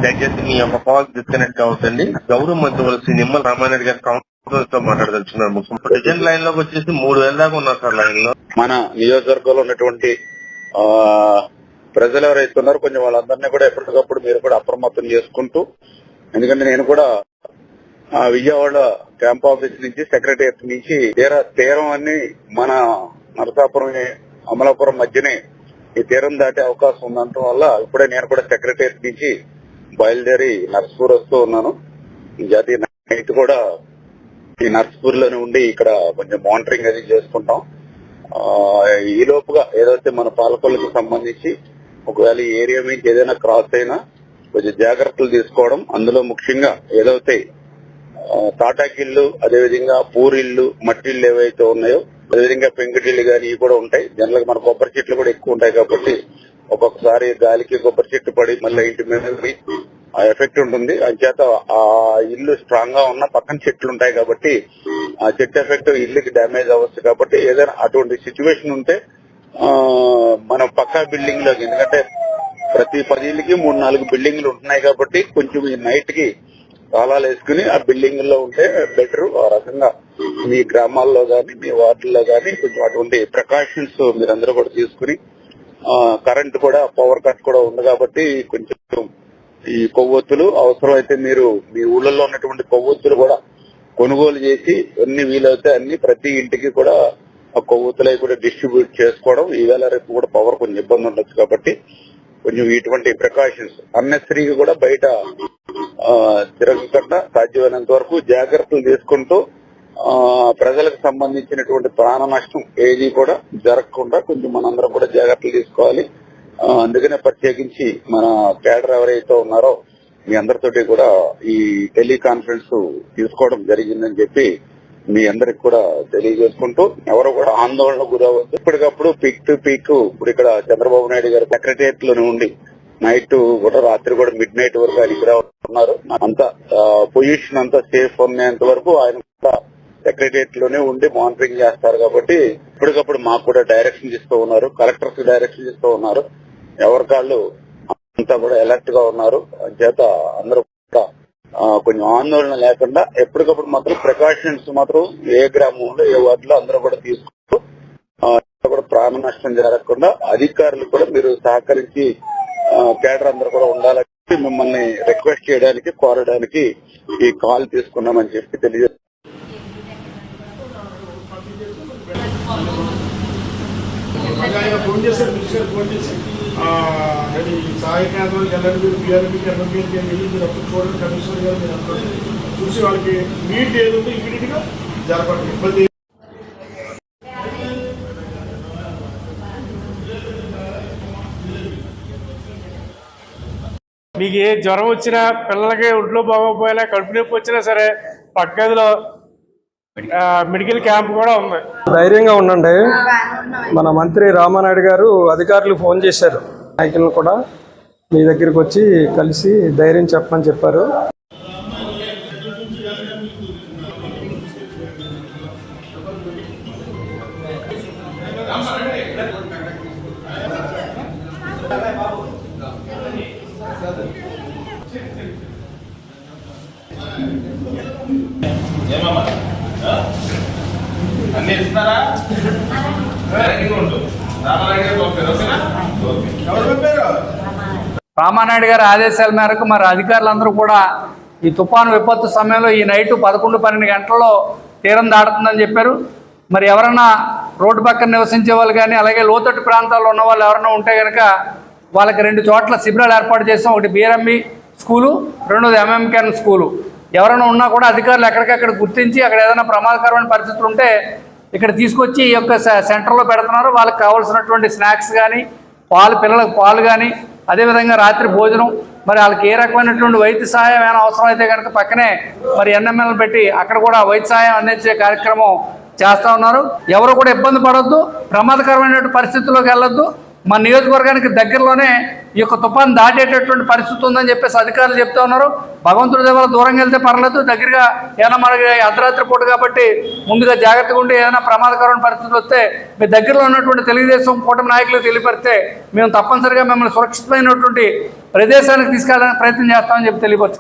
దయచేసి మీ యొక్క call disconnect కావద్దండి. గౌరవ మంత్రివలసి నిమ్మల రామారెడ్డి గారి కౌన్సిలర్ తో మాట్లాడదలుచున్నారు. ప్రజెంట్ లైన్ లోకి వచ్చేసి 3000 దాకా ఉన్నారు సార్ లైన్ లో. మన నియోజకవర్గంలో ఉన్నటువంటి ప్రజలు ఎవరైతే ఉన్నారో కొంచెం వాళ్ళందరినీ కూడా ఎప్పటికప్పుడు మీరు కూడా అప్రమత్తం చేసుకుంటూ, ఎందుకంటే నేను కూడా విజయవాడ క్యాంప్ ఆఫీస్ నుంచి సెక్రటరియట్ నుంచి తీరం అన్ని మన నరసాపురం అమలాపురం మధ్యనే ఈ తీరం దాటే అవకాశం ఉండటం వల్ల ఇప్పుడే నేను కూడా సెక్రటరియట్ నుంచి బయలుదేరి నర్సపూర్ వస్తూ ఉన్నాను. జాతీయ నైట్ కూడా ఈ నర్సపూర్ లోనే ఉండి ఇక్కడ కొంచెం మానిటరింగ్ అది చేసుకుంటాం. ఈ లోపుగా ఏదైతే మన పాలకొల్లుకు సంబంధించి ఒకవేళ ఈ ఏరియా నుంచి ఏదైనా క్రాస్ అయినా కొంచెం జాగ్రత్తలు తీసుకోవడం, అందులో ముఖ్యంగా ఏదైతే తాటాకిళ్ళు, అదేవిధంగా పూరిళ్ళు, మట్టిళ్ళు ఏవైతే ఉన్నాయో, అదేవిధంగా పెంకుటిళ్ళు కానీ ఇవి కూడా ఉంటాయి. జనరల్ గా మన కొబ్బరి చెట్లు కూడా ఎక్కువ ఉంటాయి కాబట్టి ఒక్కొక్కసారి గాలికి కొబ్బరి చెట్టు పడి మళ్ళీ ఇంటి మీద ఆ ఎఫెక్ట్ ఉంటుంది. అంచేత ఆ ఇల్లు స్ట్రాంగ్ గా ఉన్న పక్కన చెట్లు ఉంటాయి కాబట్టి ఆ చెట్టు ఎఫెక్ట్ ఇల్లుకి డ్యామేజ్ అవ్వచ్చు. కాబట్టి ఏదైనా అటువంటి సిచ్యువేషన్ ఉంటే మనం పక్కా బిల్డింగ్ లోకి, ఎందుకంటే ప్రతి 10 ఇళ్ళకి 3-4 బిల్డింగ్లు ఉంటున్నాయి కాబట్టి కొంచెం ఈ నైట్ కి తాళాలు వేసుకుని ఆ బిల్డింగ్ లో ఉంటే బెటర్. ఆ రకంగా మీ గ్రామాల్లో గానీ మీ వార్డుల్లో గానీ కొంచెం అటువంటి ప్రికాషన్స్ మీరందరూ కూడా తీసుకుని, కరెంట్ కూడా పవర్ కట్ కూడా ఉంది కాబట్టి కొంచెం ఈ కొవ్వొత్తులు అవసరమైతే మీరు మీ ఊళ్ళల్లో ఉన్నటువంటి కొవ్వొత్తులు కూడా కొనుగోలు చేసి అన్ని వీలైతే అన్ని ప్రతి ఇంటికి కూడా ఆ కొవ్వొత్తులై కూడా డిస్ట్రిబ్యూట్ చేసుకోవడం. ఈవేళ రేపు కూడా పవర్ కొంచెం ఇబ్బంది ఉండొచ్చు కాబట్టి కొంచెం ఇటువంటి ప్రికాషన్స్ అన్నెసరీగా కూడా బయట తిరగకుండా సాధ్యమైనంత వరకు జాగ్రత్తలు తీసుకుంటూ ప్రజలకు సంబంధించినటువంటి ప్రాణ నష్టం ఏది కూడా జరగకుండా కొంచెం మనందరం కూడా జాగ్రత్తలు తీసుకోవాలి. అందుకనే ప్రత్యేకించి మన కేడర్ ఎవరైతే ఉన్నారో మీ అందరితోటి కూడా ఈ టెలికాన్ఫరెన్స్ తీసుకోవడం జరిగిందని చెప్పి మీ అందరికి కూడా తెలియజేసుకుంటూ, ఎవరు కూడా ఆందోళన గురవద్దు. ఇప్పటికప్పుడు పీక్ టు పీక్ ఇప్పుడు ఇక్కడ చంద్రబాబు నాయుడు గారు సెక్రటరియట్ లోనే ఉండి నైట్ కూడా రాత్రి కూడా మిడ్ నైట్ వరకు ఆయన ఇక్కడ ఉన్నారు. అంతా పొజిషన్ అంతా సేఫ్ ఉన్నంత వరకు ఆయన కూడా సెక్రటరియట్ లోనే ఉండి మానిటరింగ్ చేస్తారు. కాబట్టి ఇప్పటికప్పుడు మాకు కూడా డైరెక్షన్ ఇస్తూ ఉన్నారు, కలెక్టర్స్ డైరెక్షన్ ఇస్తూ ఉన్నారు. ఎవరికాళ్ళు అంతా కూడా అలర్ట్ గా ఉన్నారు. చేత అందరూ కూడా కొంచెం ఆందోళన లేకుండా ఎప్పటికప్పుడు మాత్రం ప్రికాషన్స్ మాత్రం ఏ గ్రామంలో ఏ వార్డులో అందరూ కూడా తీసుకుంటూ కూడా ప్రాణ నష్టం జరగకుండా అధికారులు కూడా మీరు సహకరించి కేడర్ అందరూ కూడా ఉండాలని మిమ్మల్ని రిక్వెస్ట్ చేయడానికి, కోరడానికి ఈ కాల్ తీసుకున్నామని చెప్పి తెలియజేస్తాను. సహాయ కేంద్రానికి వెళ్ళండి, మీరు బీఆర్ఎంకి ఎంఎంపీకి వెళ్ళి మీరు అప్పుడు చూడండి, కమిషనర్ గారు మీరు అందరూ చూసి వాళ్ళకి మీట్ ఏది ఉంటే ఇమీడియట్ గా జరపండి. ఇబ్బంది మీకు ఏ జ్వరం వచ్చినా, పిల్లలకి ఒంట్లో బాగోపోయినా, కడుపు నొప్పి వచ్చినా సరే పక్కదిలో మెడికల్ క్యాంప్ కూడా ఉంది. ధైర్యంగా ఉండండి. మన మంత్రి రామానాయుడు గారు అధికారులు ఫోన్ చేశారు, నాయకులను కూడా మీ దగ్గరికి వచ్చి కలిసి ధైర్యం చెప్పమని చెప్పారు. అన్ని ఇస్తారా? రామానాయుడు గారి ఆదేశాల మేరకు మరి అధికారులందరూ కూడా ఈ తుఫాను విపత్తు సమయంలో ఈ నైటు 11-12 గంటల్లో తీరం దాటుతుందని చెప్పారు. మరి ఎవరైనా రోడ్డు పక్కన నివసించే వాళ్ళు కానీ, అలాగే లోతట్టు ప్రాంతాల్లో ఉన్న వాళ్ళు ఎవరైనా ఉంటే కనుక వాళ్ళకి 2 చోట్ల శిబిరాలు ఏర్పాటు చేస్తాం. ఒకటి బీఆర్ఎంబి స్కూలు, రెండోది ఎంఎంకేఎన్ స్కూలు. ఎవరైనా ఉన్నా కూడా అధికారులు ఎక్కడికక్కడ గుర్తించి అక్కడ ఏదైనా ప్రమాదకరమైన పరిస్థితులు ఉంటే ఇక్కడ తీసుకొచ్చి ఈ యొక్క సెంటర్లో పెడుతున్నారు. వాళ్ళకి కావాల్సినటువంటి స్నాక్స్ కానీ, పిల్లలకు పాలు కానీ, అదేవిధంగా రాత్రి భోజనం, మరి వాళ్ళకి ఏ రకమైనటువంటి వైద్య సహాయం ఏమైనా అవసరం అయితే కనుక పక్కనే మరి ఎన్ఎంఎల్ పెట్టి అక్కడ కూడా వైద్య సహాయం అందించే కార్యక్రమం చేస్తూ ఉన్నారు. ఎవరు కూడా ఇబ్బంది పడొద్దు, ప్రమాదకరమైనటువంటి పరిస్థితుల్లోకి వెళ్ళొద్దు. మన నియోజకవర్గానికి దగ్గరలోనే ఈ యొక్క తుఫాన్ దాటేటటువంటి పరిస్థితి ఉందని చెప్పేసి అధికారులు చెప్తా ఉన్నారు. భగవంతుడి దేవాల దూరంగా వెళ్తే పర్లేదు, దగ్గరగా ఏదైనా మనకి అర్ధరాత్రి పూట కాబట్టి ముందుగా జాగ్రత్తగా ఉండి ఏదైనా ప్రమాదకరమైన పరిస్థితులు వస్తే మీ దగ్గరలో ఉన్నటువంటి తెలుగుదేశం కూటమి నాయకులకు తెలియపరిస్తే మేము తప్పనిసరిగా మిమ్మల్ని సురక్షితమైనటువంటి ప్రదేశానికి తీసుకెళ్ళడానికి ప్రయత్నం చేస్తామని చెప్పి తెలియపరచు.